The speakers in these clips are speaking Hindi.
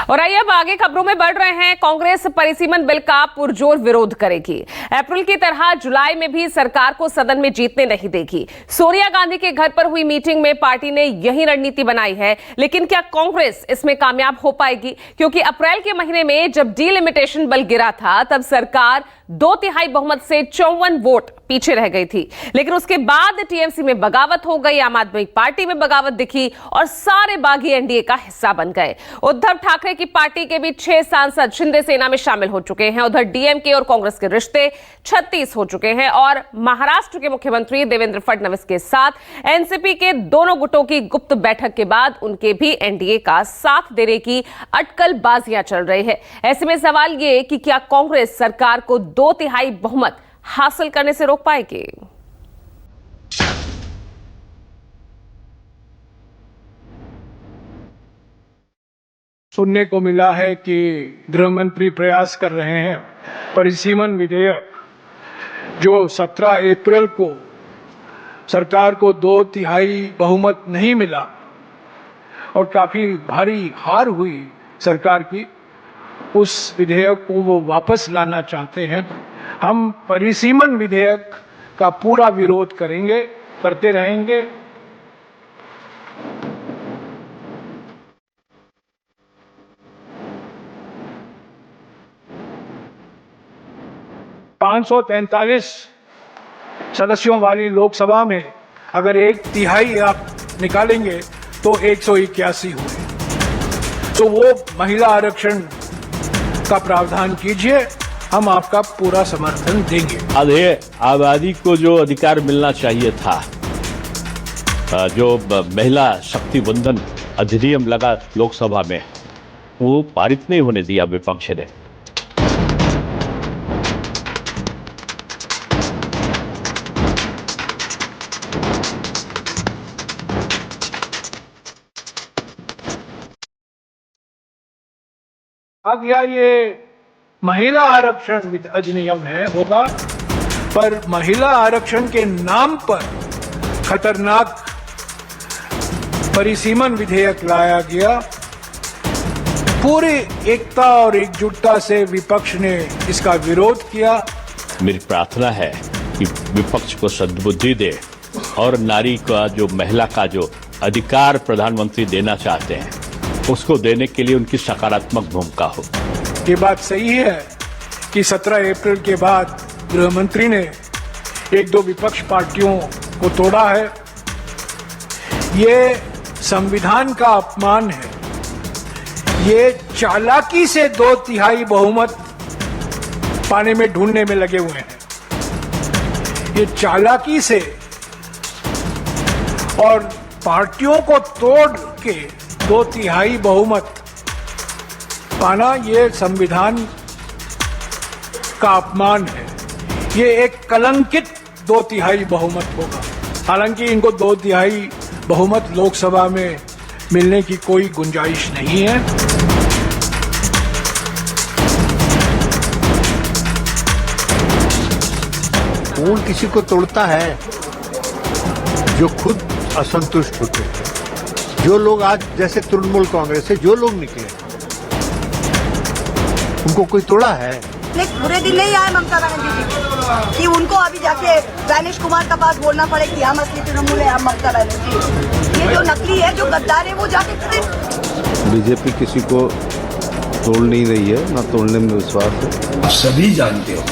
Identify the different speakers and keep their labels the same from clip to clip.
Speaker 1: और आइए अब आगे खबरों में बढ़ रहे हैं। कांग्रेस परिसीमन बिल का पुरजोर विरोध करेगी। अप्रैल की तरह जुलाई में भी सरकार को सदन में जीतने नहीं देगी। सोनिया गांधी के घर पर हुई मीटिंग में पार्टी ने यही रणनीति बनाई है, लेकिन क्या कांग्रेस इसमें कामयाब हो पाएगी? क्योंकि अप्रैल के महीने में जब डीलिमिटेशन बिल गिरा था तब सरकार 2/3 बहुमत से 54 वोट पीछे रह गई थी, लेकिन उसके बाद टीएमसी में बगावत हो गई, आम आदमी पार्टी में बगावत दिखी और सारे बागी एनडीए का हिस्सा बन गए। उद्धव ठाकरे की पार्टी के भी 6 सांसद शिंदे सेना में शामिल हो चुके हैं। उधर डीएमके और कांग्रेस के रिश्ते 36 हो चुके हैं और महाराष्ट्र के मुख्यमंत्री देवेंद्र फडणवीस के साथ एनसीपी के दोनों गुटों की गुप्त बैठक के बाद उनके भी एनडीए का साथ देने की अटकलबाजियां चल रही है। ऐसे में सवाल ये कि क्या कांग्रेस सरकार को 2/3 बहुमत हासिल करने से रोक पाएगी?
Speaker 2: सुनने को मिला है कि गृह मंत्री प्रयास कर रहे हैं परिसीमन विधेयक जो 17 अप्रैल को सरकार को 2/3 बहुमत नहीं मिला और काफी भारी हार हुई सरकार की, उस विधेयक को वो वापस लाना चाहते हैं। हम परिसीमन विधेयक का पूरा विरोध करेंगे, करते रहेंगे। पाँच 543 सदस्यों वाली लोकसभा में अगर 1/3 आप निकालेंगे तो 181 हुए। तो वो महिला आरक्षण का प्रावधान कीजिए, हम आपका पूरा समर्थन देंगे।
Speaker 3: आधे आबादी को जो अधिकार मिलना चाहिए था, जो महिला शक्ति बंधन अधिनियम लगा लोकसभा में, वो पारित नहीं होने दिया विपक्ष ने।
Speaker 2: अब ये महिला आरक्षण अधिनियम होगा, पर महिला आरक्षण के नाम पर खतरनाक परिसीमन विधेयक लाया गया। पूरी एकता और एकजुटता से विपक्ष ने इसका विरोध किया।
Speaker 3: मेरी प्रार्थना है कि विपक्ष को सद्बुद्धि दे और नारी का जो महिला का जो अधिकार प्रधानमंत्री देना चाहते हैं उसको देने के लिए उनकी सकारात्मक भूमिका हो।
Speaker 2: ये बात सही है कि 17 अप्रैल के बाद गृह मंत्री ने 1-2 विपक्ष पार्टियों को तोड़ा है। ये संविधान का अपमान है। ये चालाकी से 2/3 बहुमत पाने में ढूंढने में लगे हुए हैं। ये चालाकी से और पार्टियों को तोड़ के 2/3 बहुमत पाना, ये संविधान का अपमान है। ये एक कलंकित 2/3 बहुमत होगा। हालांकि इनको 2/3 बहुमत लोकसभा में मिलने की कोई गुंजाइश नहीं है।
Speaker 4: कौन किसी को तोड़ता है? जो खुद असंतुष्ट होते हैं। जो लोग आज जैसे तृणमूल कांग्रेस से जो लोग निकले, उनको कोई तोड़ा है?
Speaker 5: पूरे दिन नहीं आए ममता बनर्जी जी कि उनको अभी जाके रैनेश कुमार का पास बोलना पड़े कि हम असली तृणमूल है, हम ममता बनर्जी। ये जो नकली है, जो गद्दार है, वो जाके करे।
Speaker 6: बीजेपी किसी को तोड़ नहीं रही है, ना तोड़ने में विश्वास है।
Speaker 7: आप सभी जानते हो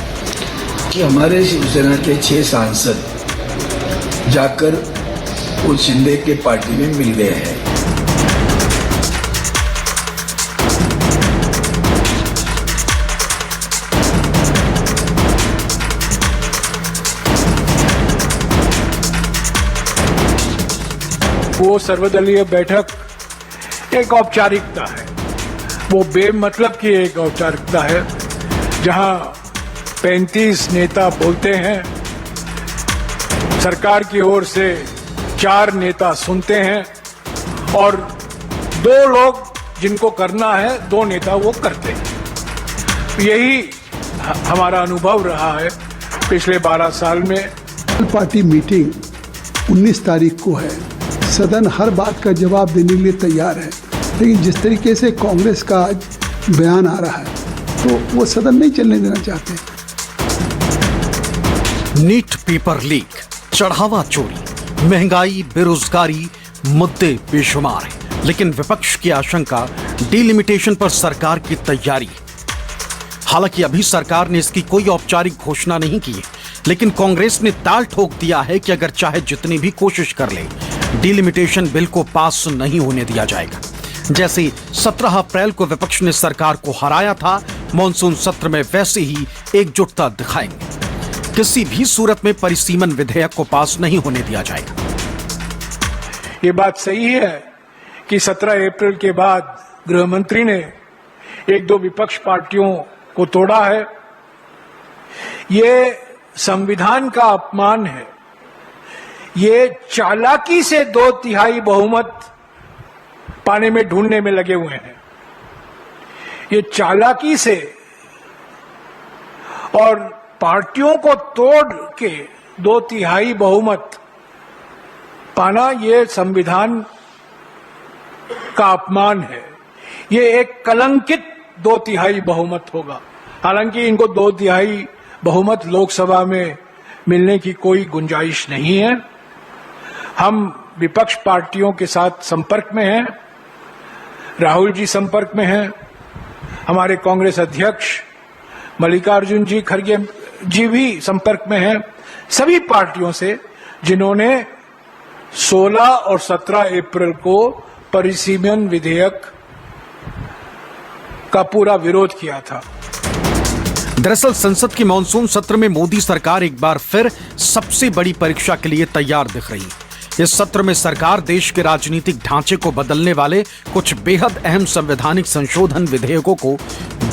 Speaker 7: कि हमारे शिवसेना के 6 सांसद जाकर वो शिंदे के पार्टी में मिल गए हैं।
Speaker 2: वो सर्वदलीय बैठक एक औपचारिकता है, वो बेमतलब की एक औपचारिकता है, जहां 35 नेता बोलते हैं, सरकार की ओर से 4 नेता सुनते हैं और 2 लोग जिनको करना है, 2 नेता वो करते हैं। यही हमारा अनुभव रहा है पिछले 12 साल में।
Speaker 8: पार्टी मीटिंग 19 तारीख को है। सदन हर बात का जवाब देने के लिए तैयार है। लेकिन जिस तरीके से कांग्रेस का बयान आ रहा है तो वो सदन नहीं चलने देना चाहते।
Speaker 9: नीट पेपर लीक, चढ़ावा चोरी, महंगाई, बेरोजगारी मुद्दे बेशुमार हैं, लेकिन विपक्ष की आशंका डिलिमिटेशन पर सरकार की तैयारी। हालांकि अभी सरकार ने इसकी कोई औपचारिक घोषणा नहीं की है, लेकिन कांग्रेस ने ताल ठोक दिया है कि अगर चाहे जितनी भी कोशिश कर ले, डिलिमिटेशन बिल को पास नहीं होने दिया जाएगा। जैसे 17 अप्रैल को विपक्ष ने सरकार को हराया था, मॉनसून सत्र में वैसे ही एकजुटता दिखाएंगे। किसी भी सूरत में परिसीमन विधेयक को पास नहीं होने दिया जाएगा।
Speaker 2: ये बात सही है कि 17 अप्रैल के बाद गृह मंत्री ने एक दो विपक्ष पार्टियों को तोड़ा है। ये संविधान का अपमान है। ये चालाकी से 2/3 बहुमत पाने में ढूंढने में लगे हुए हैं। ये चालाकी से और पार्टियों को तोड़ के 2/3 बहुमत पाना, ये संविधान का अपमान है। ये एक कलंकित 2/3 बहुमत होगा। हालांकि इनको 2/3 बहुमत लोकसभा में मिलने की कोई गुंजाइश नहीं है। हम विपक्ष पार्टियों के साथ संपर्क में हैं। राहुल जी संपर्क में हैं, हमारे कांग्रेस अध्यक्ष मल्लिकार्जुन जी खड़गे जी भी संपर्क में हैं, सभी पार्टियों से जिन्होंने 16 और 17 अप्रैल को परिसीमन विधेयक का पूरा विरोध किया था।
Speaker 9: दरअसल संसद के मॉनसून सत्र में मोदी सरकार एक बार फिर सबसे बड़ी परीक्षा के लिए तैयार दिख रही है। इस सत्र में सरकार देश के राजनीतिक ढांचे को बदलने वाले कुछ बेहद अहम संवैधानिक संशोधन विधेयकों को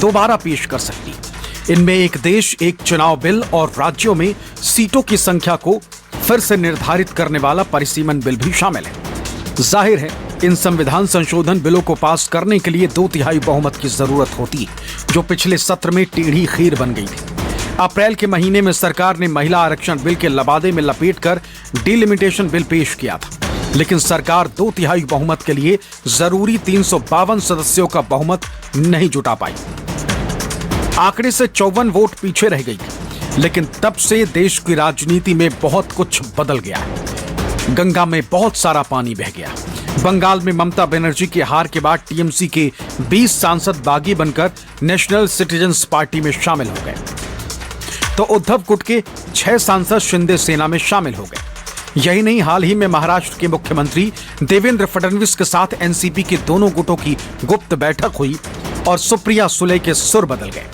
Speaker 9: दोबारा पेश कर सकती है। इनमें एक देश एक चुनाव बिल और राज्यों में सीटों की संख्या को फिर से निर्धारित करने वाला परिसीमन बिल भी शामिल है। जाहिर है इन संविधान संशोधन बिलों को पास करने के लिए 2/3 बहुमत की जरूरत होती है, जो पिछले सत्र में टेढ़ी खीर बन गई थी। अप्रैल के महीने में सरकार ने महिला आरक्षण बिल के लबादे में लपेटकर डिलिमिटेशन बिल पेश किया था, लेकिन सरकार 2/3 बहुमत के लिए जरूरी 352 सदस्यों का बहुमत नहीं जुटा पाई। आंकड़े से 54 वोट पीछे रह गई, लेकिन तब से देश की राजनीति में बहुत कुछ बदल गया है। गंगा में बहुत सारा पानी बह गया। बंगाल में ममता बनर्जी की हार के बाद टीएमसी के 20 सांसद बागी बनकर नेशनल सिटीजन्स पार्टी में शामिल हो गए, तो उद्धव गुट के 6 सांसद शिंदे सेना में शामिल हो गए। यही नहीं, हाल ही में महाराष्ट्र के मुख्यमंत्री देवेंद्र फडणवीस के साथ एनसीपी के दोनों गुटों की गुप्त बैठक हुई और सुप्रिया सुले के सुर बदल गए।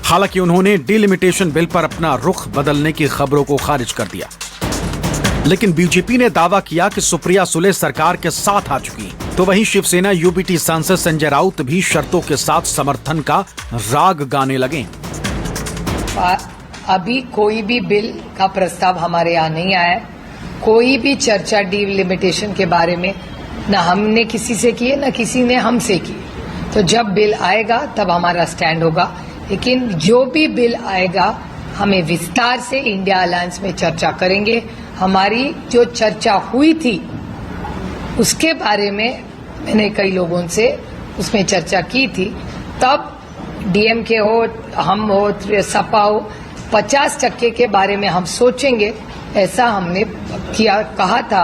Speaker 9: हालांकि उन्होंने डिलिमिटेशन बिल पर अपना रुख बदलने की खबरों को खारिज कर दिया, लेकिन बीजेपी ने दावा किया कि सुप्रिया सुले सरकार के साथ आ चुकी। तो वहीं शिवसेना यूबीटी सांसद संजय राउत भी शर्तों के साथ समर्थन का राग गाने लगे।
Speaker 10: अभी कोई भी बिल का प्रस्ताव हमारे यहाँ नहीं आया है। कोई भी चर्चा डिलिमिटेशन के बारे में न हमने किसी से की है, न किसी ने हमसे की। तो जब बिल आएगा तब हमारा स्टैंड होगा, लेकिन जो भी बिल आएगा हमें विस्तार से इंडिया अलायंस में चर्चा करेंगे। हमारी जो चर्चा हुई थी उसके बारे में मैंने कई लोगों से उसमें चर्चा की थी। तब डीएमके हो, हम हो, सपा हो, 50% के बारे में हम सोचेंगे, ऐसा हमने कहा था।